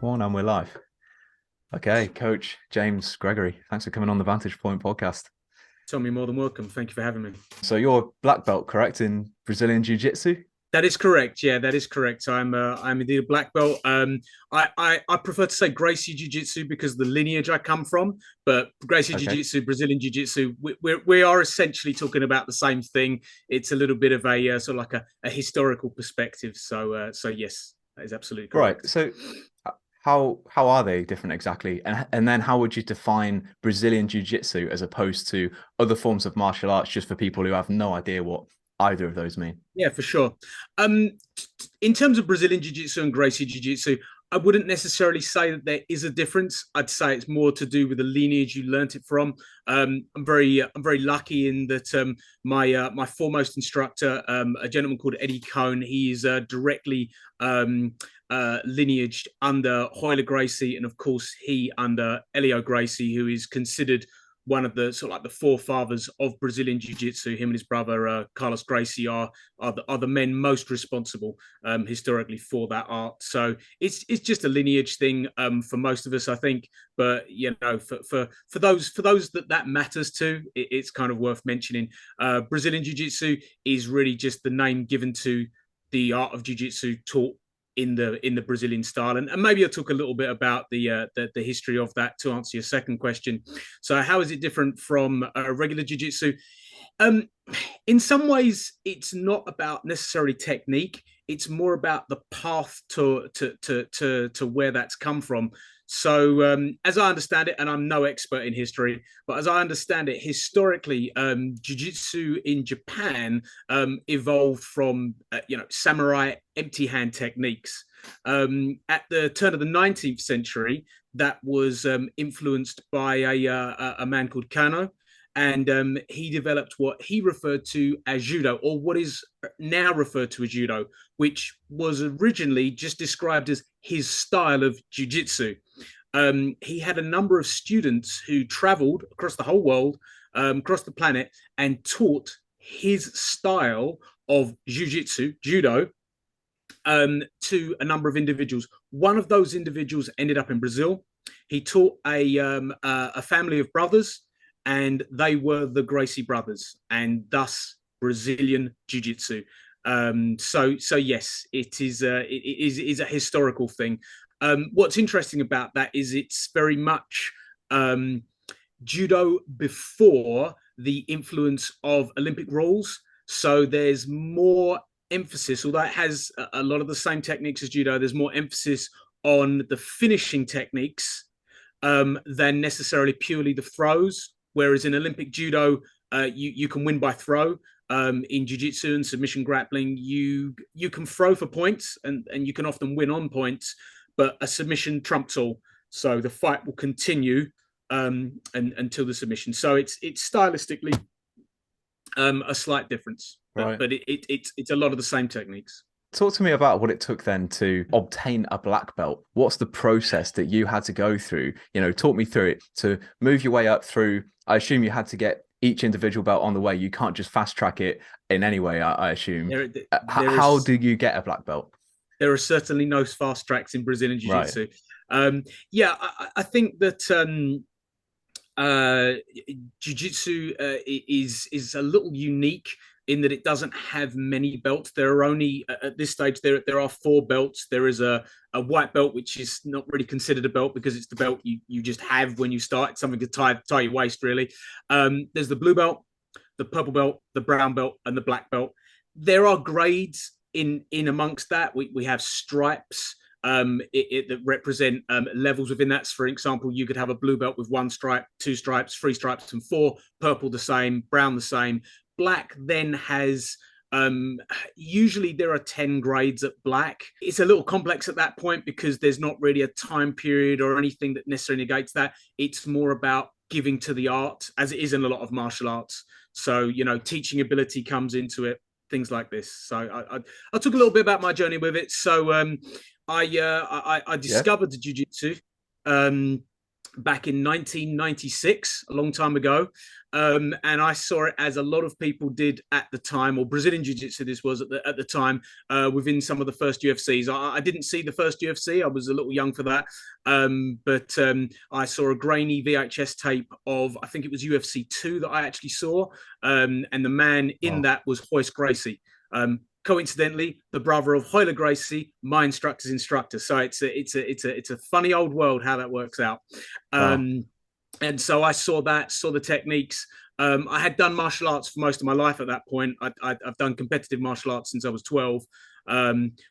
1 and we're live. Okay, Coach James Gregory, thanks for coming on the Vantage Point Podcast. Tommy, more than welcome. Thank you for having me. So you're a black belt, correct, in Brazilian Jiu-Jitsu? That is correct. Yeah, that is correct. I'm indeed a black belt. I prefer to say Gracie Jiu-Jitsu because of the lineage I come from. But Gracie Jiu-Jitsu, Brazilian Jiu-Jitsu, we are essentially talking about the same thing. It's a little bit of a sort of like a historical perspective. So yes, that is absolutely correct. Right. So how are they different exactly? And then how would you define Brazilian Jiu-Jitsu as opposed to other forms of martial arts, just for people who have no idea what either of those mean? Yeah, for sure. In terms of Brazilian Jiu-Jitsu and Gracie Jiu-Jitsu, I wouldn't necessarily say that there is a difference. I'd say it's more to do with the lineage you learnt it from. I'm very lucky in that my foremost instructor, a gentleman called Eddie Cohn, he is directly lineaged under Royler Gracie, and of course he under Elio Gracie, who is considered one of the sort of like the forefathers of Brazilian Jiu-Jitsu. Him and his brother Carlos Gracie are the men most responsible historically for that art. So it's just a lineage thing for most of us, I think. But you know, for those that matters to, it's kind of worth mentioning. Brazilian Jiu-Jitsu is really just the name given to the art of Jiu-Jitsu taught in the Brazilian style, and maybe I'll talk a little bit about the history of that to answer your second question. So, how is it different from regular jiu-jitsu? In some ways, it's not about necessarily technique. It's more about the path to where that's come from. So, as I understand it, and I'm no expert in history, but as I understand it, historically, jiu-jitsu in Japan evolved from samurai empty hand techniques. At the turn of the 19th century, that was influenced by a man called Kano, and he developed what he referred to as judo, or what is now referred to as judo, which was originally just described as his style of jiu-jitsu. He had a number of students who traveled across the whole world, across the planet, and taught his style of jiu-jitsu, judo, to a number of individuals. One of those individuals ended up in Brazil. He taught a family of brothers, and they were the Gracie brothers, and thus Brazilian Jiu-Jitsu. So yes, it is a historical thing. What's interesting about that is it's very much judo before the influence of Olympic rules. So there's more emphasis, although it has a lot of the same techniques as judo, there's more emphasis on the finishing techniques than necessarily purely the throws. Whereas in Olympic judo, you can win by throw. In jiu-jitsu and submission grappling, you can throw for points, and you can often win on points, but a submission trumps all. So the fight will continue until the submission. So it's stylistically a slight difference, but it's a lot of the same techniques. Talk to me about what it took then to obtain a black belt. What's the process that you had to go through? Talk me through it to move your way up through. I assume you had to get each individual belt on the way. You can't just fast track it in any way, I assume. How do you get a black belt? There are certainly no fast tracks in Brazilian Jiu-Jitsu. Right. I think that Jiu-Jitsu is a little unique in that it doesn't have many belts. There are only, at this stage, there are 4 belts. There is a white belt, which is not really considered a belt because it's the belt you just have when you start. It's something to tie your waist, really. There's the blue belt, the purple belt, the brown belt, and the black belt. There are grades in amongst that. We have stripes that represent levels within that. So for example, you could have a blue belt with 1 stripe, 2 stripes, 3 stripes, and 4. Purple the same, brown the same. Black then has usually there are 10 grades at black. It's a little complex at that point because there's not really a time period or anything that necessarily negates that. It's more about giving to the art, as it is in a lot of martial arts. So teaching ability comes into it, things like this. So I talk a little bit about my journey with it. So I discovered the jiu-jitsu back in 1996, a long time ago. And I saw it as a lot of people did at the time, or Brazilian Jiu-Jitsu this was at the time, within some of the first UFCs. I didn't see the first UFC. I was a little young for that. But I saw a grainy VHS tape of, I think it was UFC 2 that I actually saw. And the man in that was Royce Gracie. Coincidentally, the brother of Royce Gracie, my instructor's instructor. So it's a funny old world how that works out. And so I saw the techniques. I had done martial arts for most of my life at that point. I've done competitive martial arts since I was 12,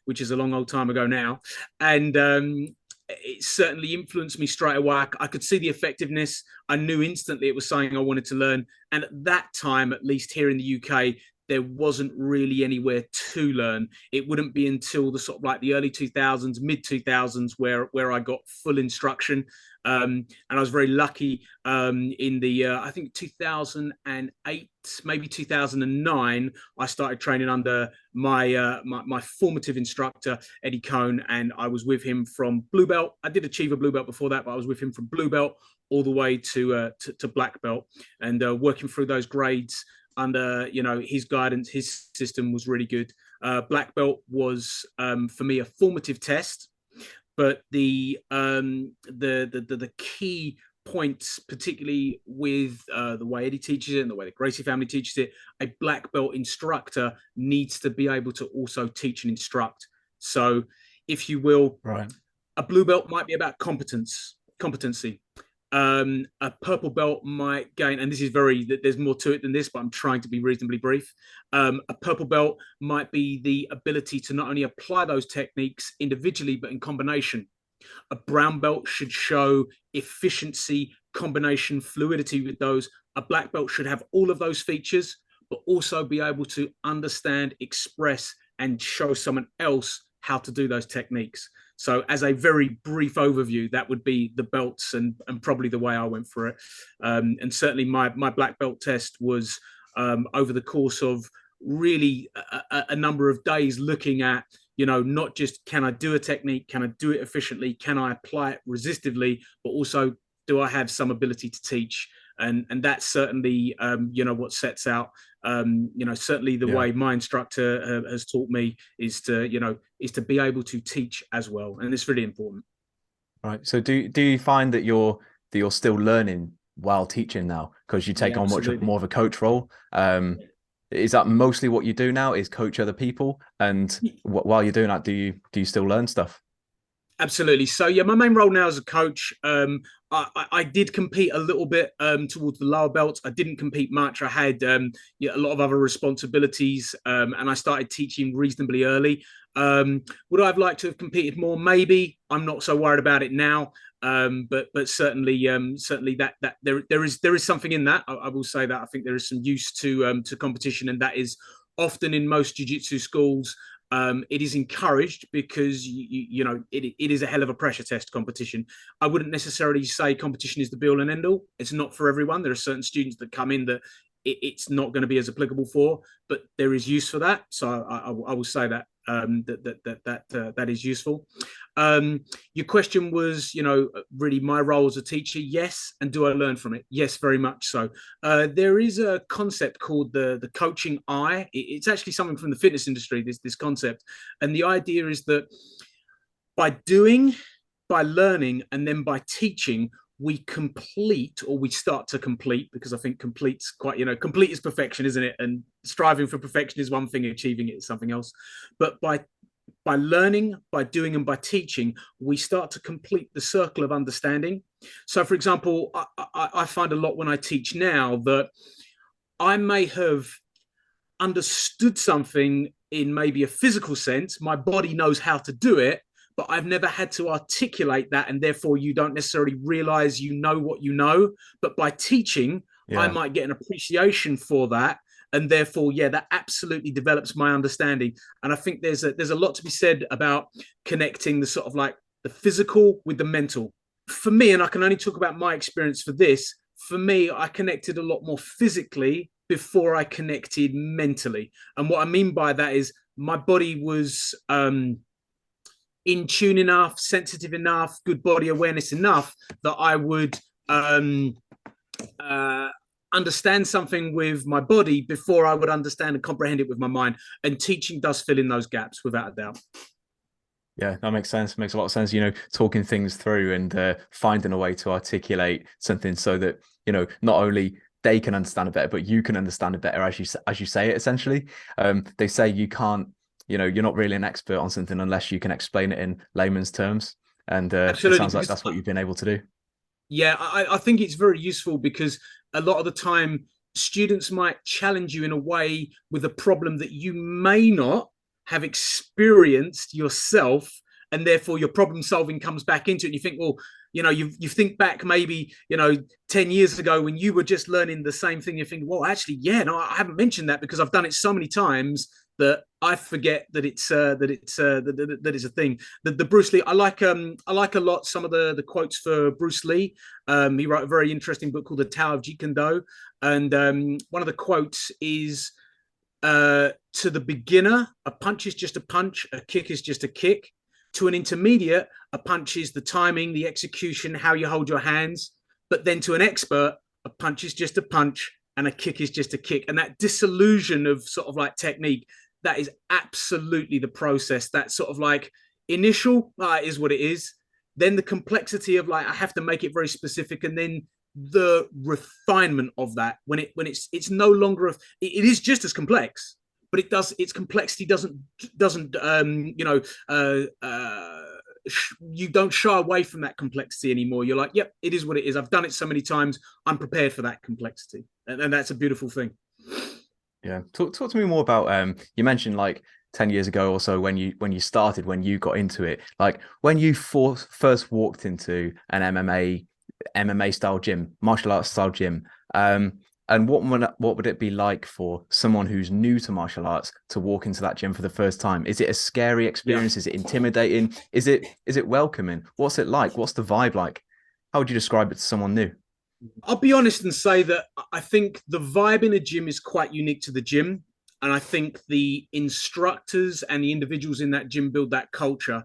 which is a long old time ago now. And it certainly influenced me straight away. I could see the effectiveness. I knew instantly it was something I wanted to learn. And at that time, at least here in the UK, there wasn't really anywhere to learn. It wouldn't be until the sort of like the early 2000s, mid 2000s, where I got full instruction. And I was very lucky in the, I think 2008, maybe 2009, I started training under my formative instructor, Eddie Cohn, and I was with him from blue belt. I did achieve a blue belt before that, but I was with him from blue belt all the way to black belt, and working through those grades under, his guidance. His system was really good. Black belt was for me a formative test, but the key points, particularly with the way Eddie teaches it and the way the Gracie family teaches it, a black belt instructor needs to be able to also teach and instruct. So, if you will, right, a blue belt might be about competency. A purple belt might gain, and this is there's more to it than this, but I'm trying to be reasonably brief. A purple belt might be the ability to not only apply those techniques individually, but in combination. A brown belt should show efficiency, combination, fluidity with those. A black belt should have all of those features, but also be able to understand, express, and show someone else how to do those techniques. So as a very brief overview, that would be the belts and probably the way I went for it. And certainly my black belt test was over the course of really a number of days, looking at, not just can I do a technique, can I do it efficiently, can I apply it resistively, but also do I have some ability to teach? And that's certainly, what sets out, certainly the way my instructor has taught me is to be able to teach as well. And it's really important. Right. So do you find that you're still learning while teaching now, because you take on much more of a coach role? Is that mostly what you do now, is coach other people? And while you're doing that, do you still learn stuff? Absolutely. So yeah, my main role now as a coach, I did compete a little bit towards the lower belts. I didn't compete much. I had a lot of other responsibilities, and I started teaching reasonably early. Would I have liked to have competed more? Maybe. I'm not so worried about it now. But certainly that there is something in that. I will say that I think there is some use to competition, and that is often in most jiu-jitsu schools. It is encouraged because it is a hell of a pressure test, competition. I wouldn't necessarily say competition is the be all and end all. It's not for everyone. There are certain students that come in that it's not going to be as applicable for, but there is use for that. So I will say that that is useful. Your question was, really my role as a teacher. Yes. And do I learn from it? Yes, very much so. There is a concept called the coaching eye. It's actually something from the fitness industry, this concept. And the idea is that by learning, and then by teaching, we complete, or we start to complete, because I think complete's quite, complete is perfection, isn't it? And striving for perfection is one thing, achieving it is something else. But by learning, by doing, and by teaching, we start to complete the circle of understanding. So, for example, I find a lot when I teach now that I may have understood something in maybe a physical sense. My body knows how to do it, but I've never had to articulate that, and therefore you don't necessarily realize you know what you know. But by teaching, I might get an appreciation for that, and therefore, that absolutely develops my understanding. And I think there's a lot to be said about connecting the sort of like the physical with the mental. For me, and I can only talk about my experience for this, for me, I connected a lot more physically before I connected mentally. And what I mean by that is my body was in tune enough, sensitive enough, good body awareness enough that I would understand something with my body before I would understand and comprehend it with my mind. And teaching does fill in those gaps without a doubt. Yeah, that makes sense. Makes a lot of sense. Talking things through and finding a way to articulate something so that, not only they can understand it better, but you can understand it better as you say it, essentially. They say you can't, you're not really an expert on something unless you can explain it in layman's terms. And it sounds like that's what you've been able to do. Yeah, I think it's very useful because a lot of the time students might challenge you in a way with a problem that you may not have experienced yourself, and therefore your problem solving comes back into it. And you think, well, you think back maybe 10 years ago when you were just learning the same thing. You think, well, actually, yeah, no, I haven't mentioned that because I've done it so many times that I forget that it's a thing. The Bruce Lee, I like a lot some of the quotes for Bruce Lee. He wrote a very interesting book called The Tao of Jeet Kune Do, and one of the quotes is, to the beginner, a punch is just a punch, a kick is just a kick. To an intermediate, a punch is the timing, the execution, how you hold your hands. But then to an expert, a punch is just a punch and a kick is just a kick. And that disillusion of sort of like technique, that is absolutely the process. That sort of like initial is what it is. Then the complexity of like, I have to make it very specific. And then the refinement of that when it's no longer it is just as complex, but its complexity doesn't you don't shy away from that complexity anymore. You're like, yep, it is what it is. I've done it so many times. I'm prepared for that complexity, and that's a beautiful thing. Yeah, talk to me more about you mentioned like 10 years ago or so when you started, when you got into it, like when you first walked into an MMA style gym, martial arts style gym, and what would it be like for someone who's new to martial arts to walk into that gym for the first time? Is it a scary experience? Yeah. Is it intimidating? Is it welcoming? What's it like? What's the vibe like? How would you describe it to someone new? I'll be honest and say that I think the vibe in a gym is quite unique to the gym. And I think the instructors and the individuals in that gym build that culture.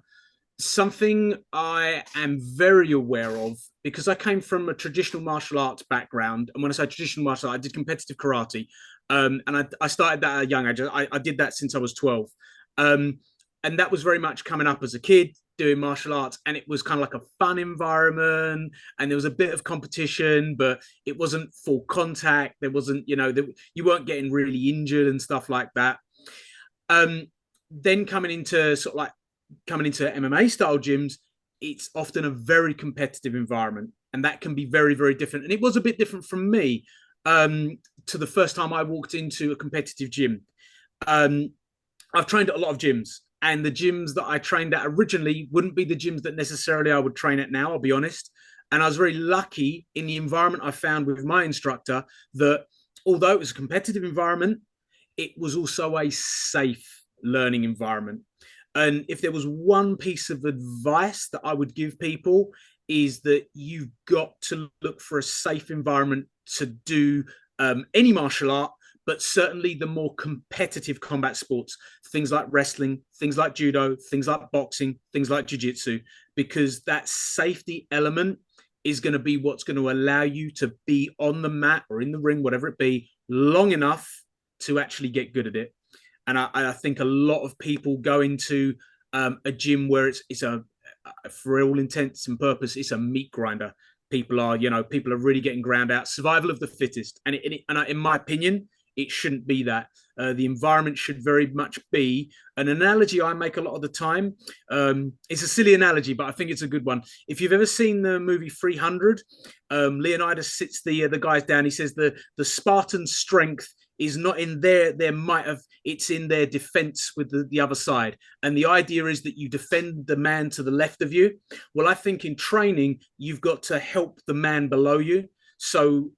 Something I am very aware of, because I came from a traditional martial arts background. And when I say traditional martial arts, I did competitive karate. And I started that at a young age. I did that since I was 12. And that was very much coming up as a kid doing martial arts. And it was kind of like a fun environment. And there was a bit of competition, but it wasn't full contact. There wasn't, you weren't getting really injured and stuff like that. Then coming into MMA style gyms, it's often a very competitive environment, and that can be very, very different. And it was a bit different from me to the first time I walked into a competitive gym. I've trained at a lot of gyms, and the gyms that I trained at originally wouldn't be the gyms that necessarily I would train at now, I'll be honest. And I was very lucky in the environment I found with my instructor that although it was a competitive environment, it was also a safe learning environment. And if there was one piece of advice that I would give people, is that you've got to look for a safe environment to do any martial art, but certainly the more competitive combat sports, things like wrestling, things like judo, things like boxing, things like jiu-jitsu, because that safety element is going to be what's going to allow you to be on the mat or in the ring, whatever it be, long enough to actually get good at it. And I think a lot of people go into a gym where it's for all intents and purposes, it's a meat grinder. People are really getting ground out. Survival of the fittest. And in my opinion, it shouldn't be that. The environment should very much be an analogy I make a lot of the time. It's a silly analogy, but I think it's a good one. If you've ever seen the movie 300, Leonidas sits the guys down. He says the Spartan strength is not in their might of, it's in their defense with the other side. And the idea is that you defend the man to the left of you. Well, I think in training, you've got to help the man below you. So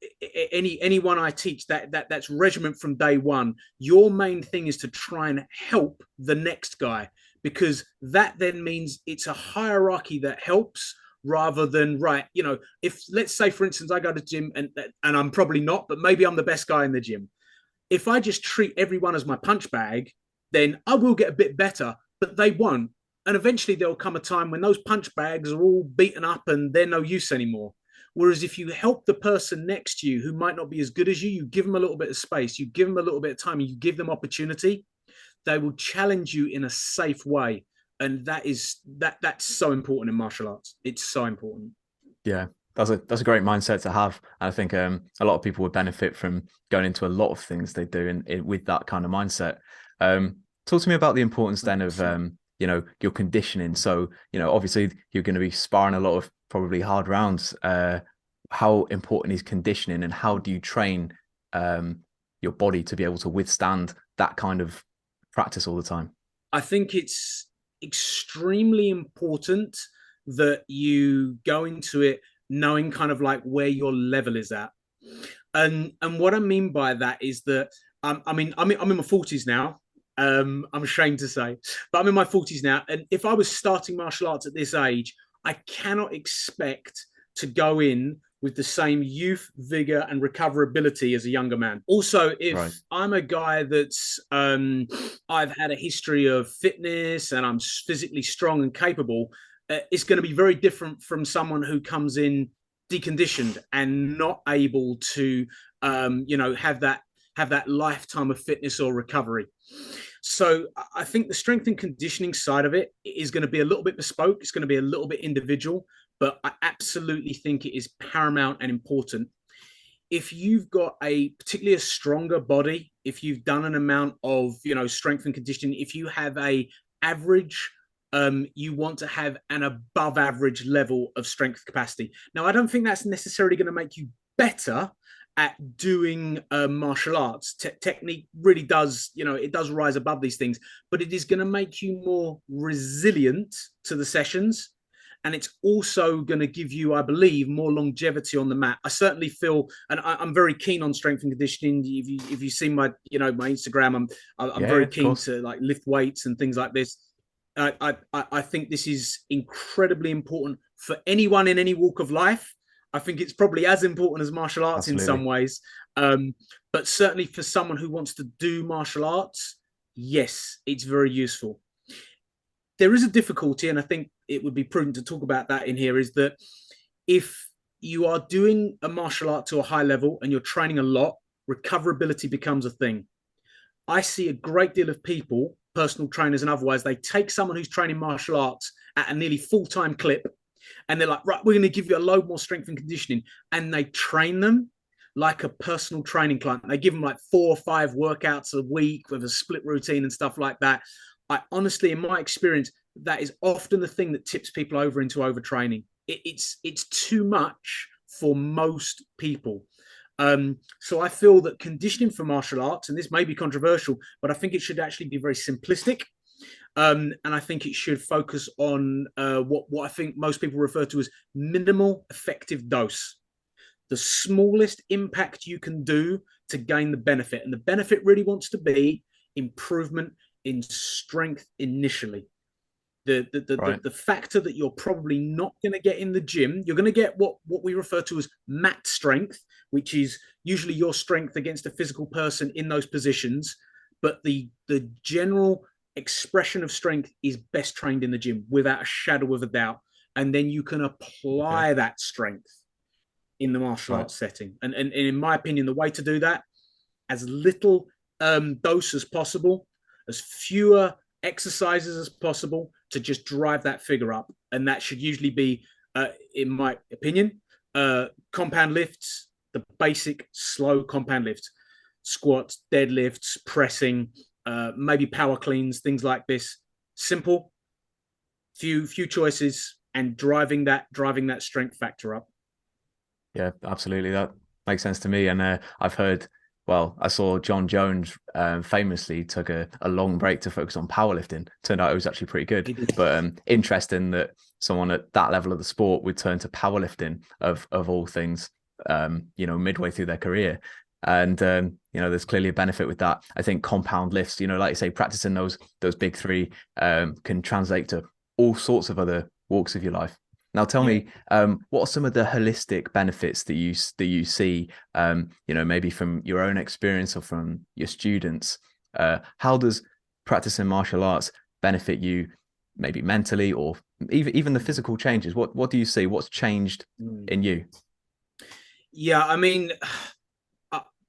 anyone I teach, that's regiment from day one. Your main thing is to try and help the next guy, because that then means it's a hierarchy that helps, rather than, right, if let's say, for instance, I go to the gym and I'm probably not, but maybe I'm the best guy in the gym. If I just treat everyone as my punch bag, then I will get a bit better, but they won't. And eventually there'll come a time when those punch bags are all beaten up and they're no use anymore. Whereas if you help the person next to you who might not be as good as you give them a little bit of space, you give them a little bit of time, and you give them opportunity, they will challenge you in a safe way. And that's so important in martial arts. It's so important. Yeah, that's a great mindset to have. And I think a lot of people would benefit from going into a lot of things they do with that kind of mindset. Talk to me about the importance then of your conditioning. So, obviously you're going to be sparring a lot of probably hard rounds. How important is conditioning, and how do you train your body to be able to withstand that kind of practice all the time? I think it's extremely important that you go into it knowing kind of like where your level is at. And what I mean by that is that I'm in my 40s now. I'm ashamed to say, but I'm in my 40s now. And if I was starting martial arts at this age, I cannot expect to go in with the same youth, vigor, and recoverability as a younger man. Also, if I'm a guy that's I've had a history of fitness and I'm physically strong and capable, it's going to be very different from someone who comes in deconditioned and not able to have that lifetime of fitness or recovery. So I think the strength and conditioning side of it is going to be a little bit bespoke. It's going to be a little bit individual, but I absolutely think it is paramount and important. If you've got particularly a stronger body, if you've done an amount of, strength and conditioning, if you have a average, you want to have an above average level of strength capacity. Now, I don't think that's necessarily going to make you better at doing martial arts. Technique really does, it does rise above these things, but it is going to make you more resilient to the sessions. And it's also going to give you, I believe, more longevity on the mat. I certainly feel, and I'm very keen on strength and conditioning. If you see my, my Instagram, I'm very keen to like lift weights and things like this. I think this is incredibly important for anyone in any walk of life. I think it's probably as important as martial arts in some ways. But certainly for someone who wants to do martial arts, yes, it's very useful. There is a difficulty, and I think it would be prudent to talk about that in here, is that if you are doing a martial art to a high level and you're training a lot, recoverability becomes a thing. I see a great deal of people, personal trainers and otherwise, they take someone who's training martial arts at a nearly full-time clip, and they're like, right, we're going to give you a load more strength and conditioning. And they train them like a personal training client. They give them like 4 or 5 workouts a week with a split routine and stuff like that. I honestly, in my experience, that is often the thing that tips people over into overtraining. It's too much for most people. So I feel that conditioning for martial arts, and this may be controversial, but I think it should actually be very simplistic. And I think it should focus on what I think most people refer to as minimal effective dose. The smallest impact you can do to gain the benefit. And the benefit really wants to be improvement in strength initially. The factor that you're probably not going to get in the gym, you're going to get what we refer to as mat strength, which is usually your strength against a physical person in those positions. But the general expression of strength is best trained in the gym without a shadow of a doubt. And then you can apply that strength in the martial arts setting. And in my opinion, the way to do that, as little dose as possible, as fewer exercises as possible to just drive that figure up. And that should usually be, in my opinion, compound lifts, the basic slow compound lifts, squats, deadlifts, pressing, maybe power cleans, things like this. Simple, few choices, and driving that strength factor up. Yeah, absolutely. That makes sense to me. And I've heard, I saw John Jones famously took a long break to focus on powerlifting. Turned out it was actually pretty good. But interesting that someone at that level of the sport would turn to powerlifting of all things, midway through their career. And there's clearly a benefit with that. I think compound lifts, like you say, practicing those big 3 can translate to all sorts of other walks of your life. Now, tell me, what are some of the holistic benefits that you see, maybe from your own experience or from your students? How does practicing martial arts benefit you maybe mentally, or even the physical changes? What do you see? What's changed in you? Yeah, I mean,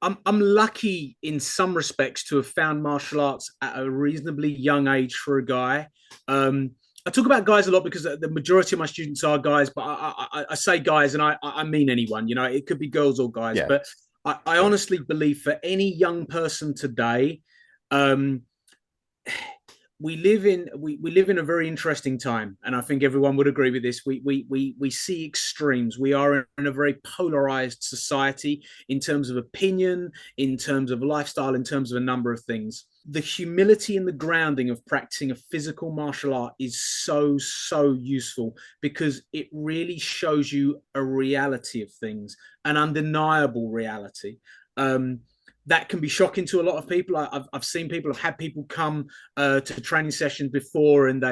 I'm lucky in some respects to have found martial arts at a reasonably young age for a guy. I talk about guys a lot because the majority of my students are guys, but I say guys and I mean anyone. You know, it could be girls or guys, but I honestly believe for any young person today, we live in a very interesting time, and I think everyone would agree with this. We see extremes. We are in a very polarized society in terms of opinion, in terms of lifestyle, in terms of a number of things. The humility and the grounding of practicing a physical martial art is so useful, because it really shows you a reality of things, an undeniable reality. That can be shocking to a lot of people. I've seen people, have had people come to training sessions before, and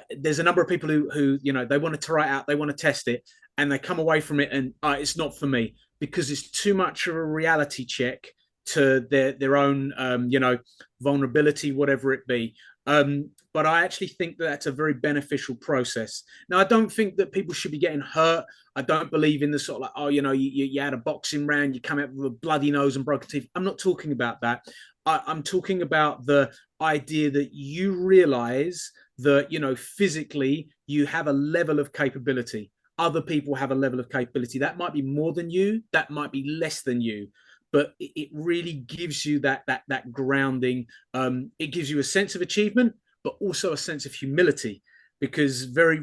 there's a number of people who you know, they want to try it out, they want to test it, and they come away from it and it's not for me, because it's too much of a reality check to their own you know, vulnerability, whatever it be. But I actually think that that's a very beneficial process. Now, I don't think that people should be getting hurt. I don't believe in the sort of like, oh, you know, you had a boxing round, you come out with a bloody nose and broken teeth. I'm not talking about that. I'm talking about the idea that you realize that, you know, physically you have a level of capability. Other people have a level of capability. That might be more than you, that might be less than you, but it really gives you that grounding. It gives you a sense of achievement, but also a sense of humility, because very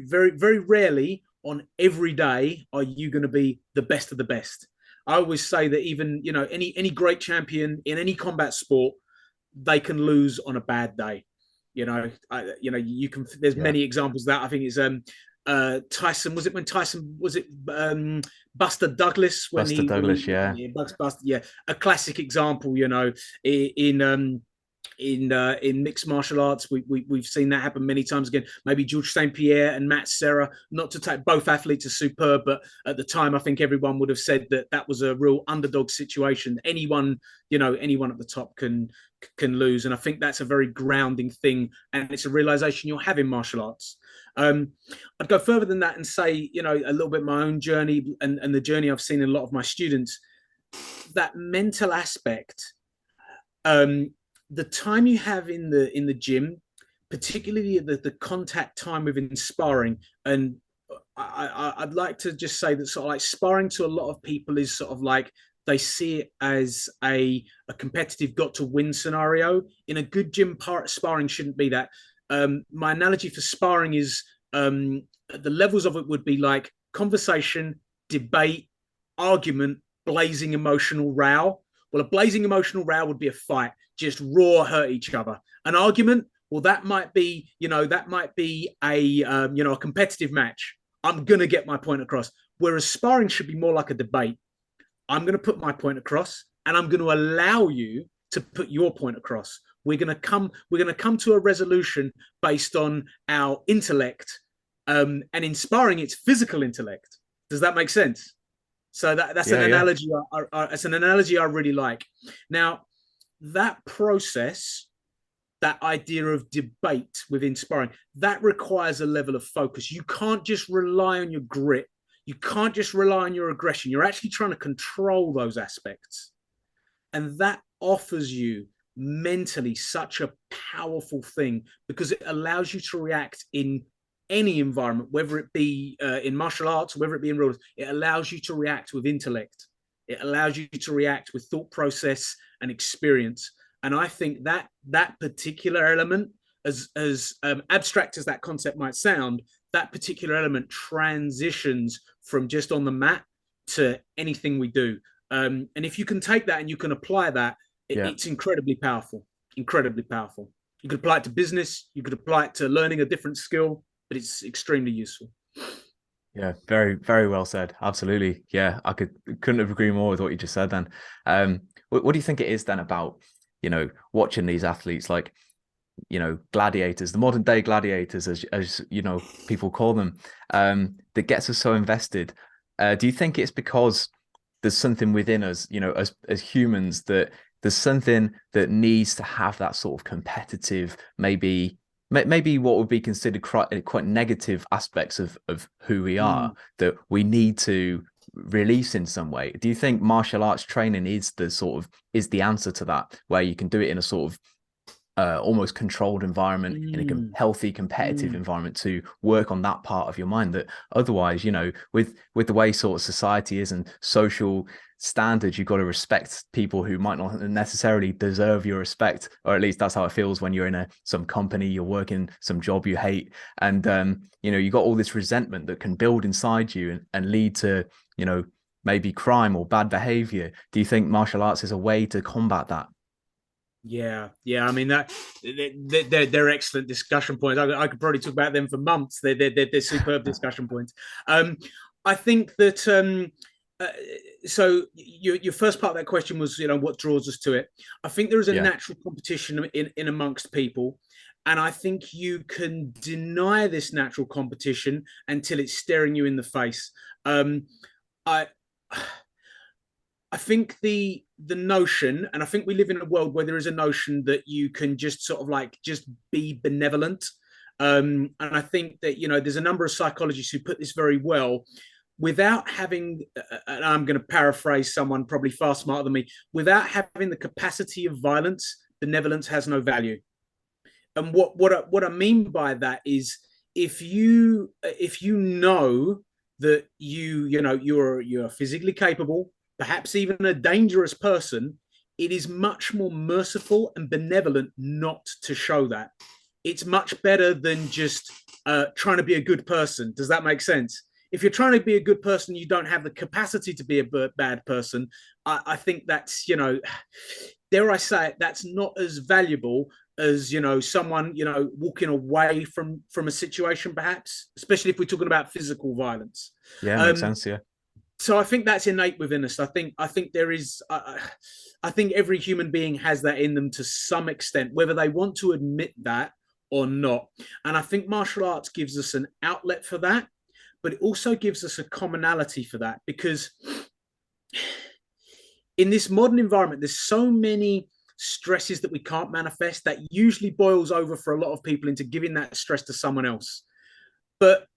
rarely on every day are you going to be the best of the best. I always say that even, you know, any great champion in any combat sport, they can lose on a bad day. You know, you can. There's many examples of that. I think it's Tyson. Was it when Tyson? Was it Buster Douglas when Buster Douglas? Yeah, Buster. Yeah, a classic example. You know, in mixed martial arts, we've seen that happen many times again. Maybe George St. Pierre and Matt Serra. Not to take, both athletes are superb, but at the time, I think everyone would have said that that was a real underdog situation. Anyone, you know, anyone at the top can lose, and I think that's a very grounding thing, and it's a realization you'll have in martial arts. I'd go further than that and say, you know, a little bit my own journey and the journey I've seen in a lot of my students. That mental aspect. The time you have in the gym, particularly the contact time within sparring, and I'd like to just say that sort of like sparring to a lot of people is sort of like they see it as a competitive got to win scenario. In a good gym part, sparring shouldn't be that. My analogy for sparring is the levels of it would be like conversation, debate, argument, blazing emotional row. Well, a blazing emotional row would be a fight, just raw, hurt each other. An argument, well, that might be, you know, a you know, a competitive match. I'm gonna get my point across. Whereas sparring should be more like a debate. I'm gonna put my point across, and I'm gonna allow you to put your point across. We're gonna come to a resolution based on our intellect, and in sparring, it's physical intellect. Does that make sense? So that's an analogy. It's an analogy I really like. Now, that process, that idea of debate within sparring, that requires a level of focus. You can't just rely on your grit. You can't just rely on your aggression. You're actually trying to control those aspects, and that offers you mentally such a powerful thing, because it allows you to react in any environment, whether it be in martial arts, whether it be in real life. It allows you to react with intellect. It allows you to react with thought process and experience. And I think that that particular element, as abstract as that concept might sound, that particular element transitions from just on the mat to anything we do. And if you can take that and you can apply that, it's incredibly powerful. Incredibly powerful. You could apply it to business. You could apply it to learning a different skill, but it's extremely useful. Yeah, very, very well said. Absolutely. Yeah, couldn't have agreed more with what you just said then. What do you think it is then about, you know, watching these athletes, like, you know, gladiators, the modern day gladiators, as you know, people call them, that gets us so invested? Do you think it's because there's something within us, you know, as humans, that there's something that needs to have that sort of competitive, maybe maybe what would be considered quite negative aspects of who we are that we need to release in some way. Do you think martial arts training is the answer to that, where you can do it in a sort of almost controlled environment, in a healthy competitive environment, to work on that part of your mind that otherwise, with the way sort of society is and social standards, you've got to respect people who might not necessarily deserve your respect, or at least that's how it feels when you're in some company, you're working some job you hate, and you got all this resentment that can build inside you and lead to maybe crime or bad behavior. Do you think martial arts is a way to combat that? Yeah. I mean, they're excellent discussion points. I could probably talk about them for months. They're superb discussion points. I think that so your first part of that question was, what draws us to it. I think there is a natural competition in amongst people, and I think you can deny this natural competition until it's staring you in the face. I think the notion, and I think we live in a world where there is a notion that you can just sort of just be benevolent. And I think that, there's a number of psychologists who put this very well, without having, and I'm going to paraphrase someone probably far smarter than me, without having the capacity of violence, benevolence has no value. And what I mean by that is, if you know that you're physically capable, perhaps even a dangerous person, it is much more merciful and benevolent not to show that. It's much better than just trying to be a good person. Does that make sense? If you're trying to be a good person, you don't have the capacity to be a bad person. I think that's, dare I say it, that's not as valuable as, someone, walking away from a situation, perhaps, especially if we're talking about physical violence. Yeah, makes sense. Yeah. So I think that's innate within us. I think there is. I think every human being has that in them to some extent, whether they want to admit that or not. And I think martial arts gives us an outlet for that, but it also gives us a commonality for that, because in this modern environment, there's so many stresses that we can't manifest that usually boils over for a lot of people into giving that stress to someone else. But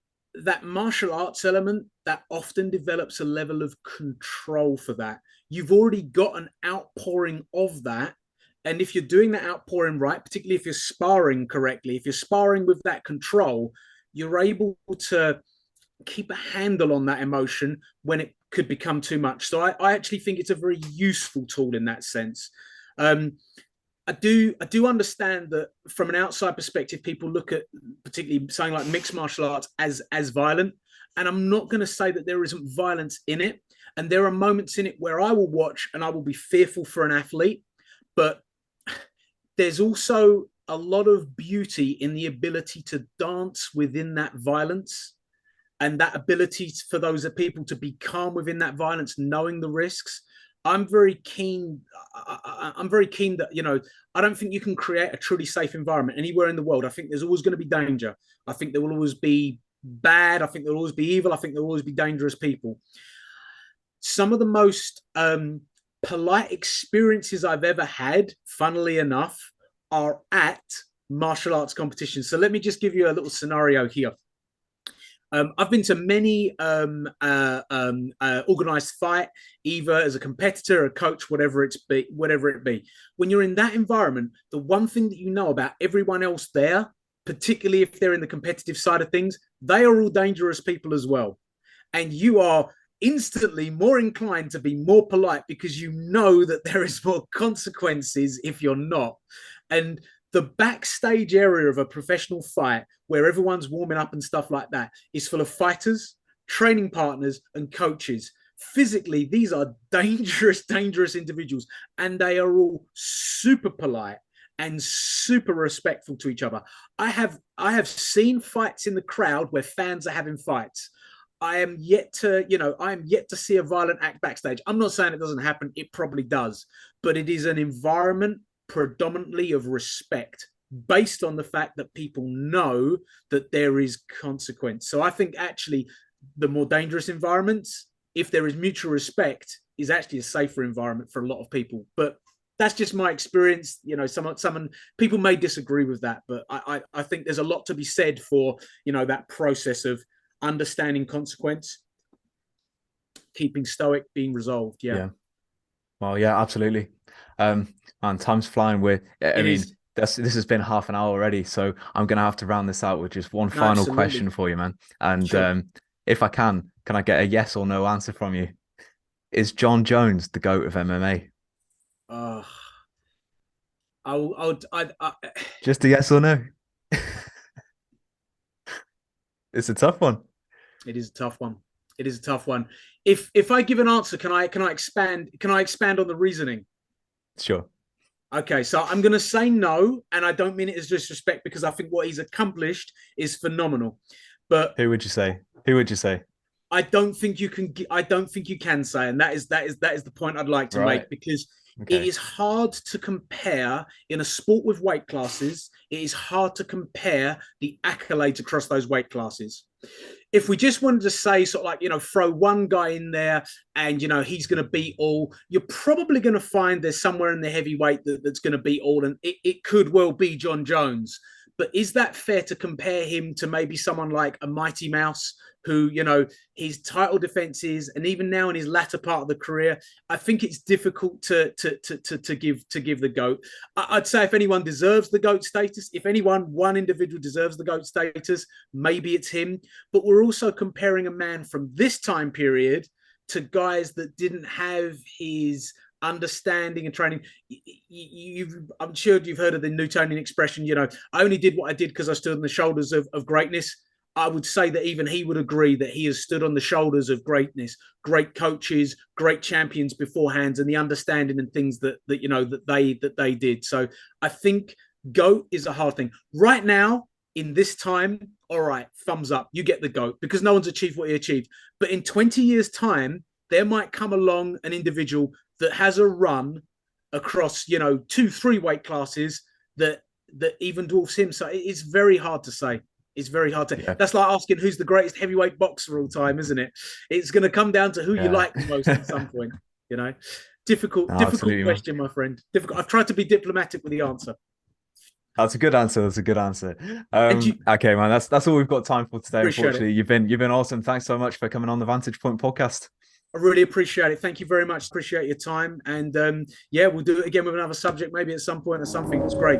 that martial arts element, that often develops a level of control for that. You've already got an outpouring of that. And if you're doing that outpouring right, particularly if you're sparring correctly, if you're sparring with that control, you're able to keep a handle on that emotion when it could become too much. So I actually think it's a very useful tool in that sense. I do understand that from an outside perspective, people look at particularly something like mixed martial arts as violent. And I'm not going to say that there isn't violence in it. And there are moments in it where I will watch and I will be fearful for an athlete. But there's also a lot of beauty in the ability to dance within that violence, and that ability for those people to be calm within that violence, knowing the risks. I'm very keen that, I don't think you can create a truly safe environment anywhere in the world. I think there's always going to be danger. I think there will always be bad. I think there will always be evil. I think there will always be dangerous people. Some of the most polite experiences I've ever had, funnily enough, are at martial arts competitions. So let me just give you a little scenario here. I've been to many organized fight, either as a competitor, a coach, whatever it be. When you're in that environment, the one thing that you know about everyone else there, particularly if they're in the competitive side of things, they are all dangerous people as well. And you are instantly more inclined to be more polite because you know that there is more consequences if you're not. And the backstage area of a professional fight, where everyone's warming up and stuff like that, is full of fighters, training partners, and coaches. Physically, these are dangerous individuals, and they are all super polite and super respectful to each other. I have seen fights in the crowd where fans are having fights. I am yet to see a violent act backstage. I'm not saying it doesn't happen. It probably does, but it is an environment predominantly of respect, based on the fact that people know that there is consequence. So I think actually the more dangerous environments, if there is mutual respect, is actually a safer environment for a lot of people. But That's just my experience. You know, someone people may disagree with that, but I think there's a lot to be said for, you know, that process of understanding consequence, keeping stoic, being resolved. Yeah. Well, yeah, absolutely. Man, time's flying. I It mean, is. this has been half an hour already, so I'm gonna have to round this out with just one No, final absolutely. question for you, man. And Sure. if I can I get a yes or no answer from you? Is John Jones the GOAT of MMA? Uh, I Just a yes or no? It's a tough one. It is a tough one. It is a tough one. If I give an answer, can I expand? Can I expand on the reasoning? Sure. Okay, so I'm going to say no, and I don't mean it as disrespect because I think what he's accomplished is phenomenal. But Who would you say? Who would you say? I don't think you can. I don't think you can say, and that is the point I'd like to Right. make, because it Okay. is hard to compare in a sport with weight classes. It is hard to compare the accolades across those weight classes. If we just wanted to say sort of like, you know, throw one guy in there and, you know, he's going to beat all, you're probably going to find there's somewhere in the heavyweight that's going to beat all, and it could well be John Jones. But is that fair to compare him to maybe someone like a Mighty Mouse, who, you know, his title defenses, and even now in his latter part of the career, I think it's difficult to give the GOAT. I'd say if anyone deserves the GOAT status, if one individual deserves the GOAT status, maybe it's him. But we're also comparing a man from this time period to guys that didn't have his understanding and training. I'm sure you've heard of the Newtonian expression, you know, I only did what I did because I stood on the shoulders of greatness. I would say that even he would agree that he has stood on the shoulders of greatness, great coaches, great champions beforehand, and the understanding and things that you know that they did. So I think GOAT is a hard thing right now in this time. All right, thumbs up, you get the GOAT because no one's achieved what he achieved. But in 20 years' time, there might come along an individual that has a run across, you know, 2-3 weight classes that even dwarfs him. So it's very hard to say. It's very hard to. Yeah. That's like asking who's the greatest heavyweight boxer of all time, isn't it? It's going to come down to who you like the most at some point. You know, difficult question, my friend. Difficult. I've tried to be diplomatic with the answer. That's a good answer. That's a good answer. Okay, man. That's all we've got time for today. Unfortunately, you've been awesome. Thanks so much for coming on the Vantage Point podcast. I really appreciate it. Thank you very much. Appreciate your time. And yeah, we'll do it again with another subject, maybe at some point or something. It's great.